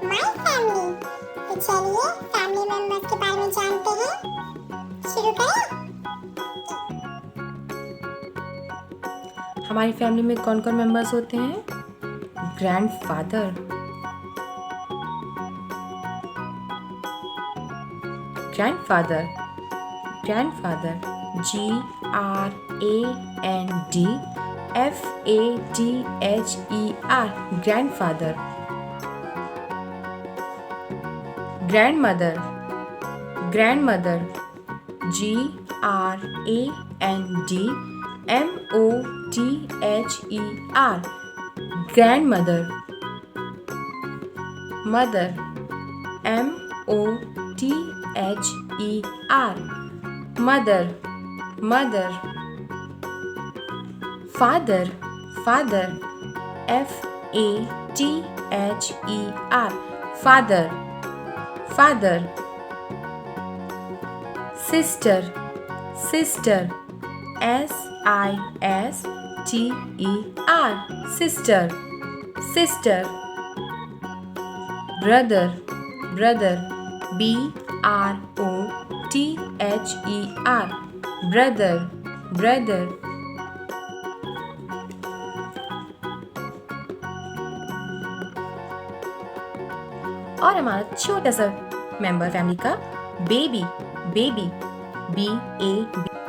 My family. तो चलिए family members के बारे में जानते हैं। शुरू करें। हमारी फैमिली में कौन कौन मेंबर्स होते हैं? Grandfather, grandfather, grandfather, GRANDFADHER, grandfather. Grandmother, grandmother, GRANDMOTHER, grandmother. Mother, MOTHER, mother, mother. Father, father, FATHER, father, father. Sister, sister, SISTER, sister, sister. Brother, brother, BROTHER, brother, brother. और हमारा छोटा सा मेंबर फैमिली का baby, baby, BABY,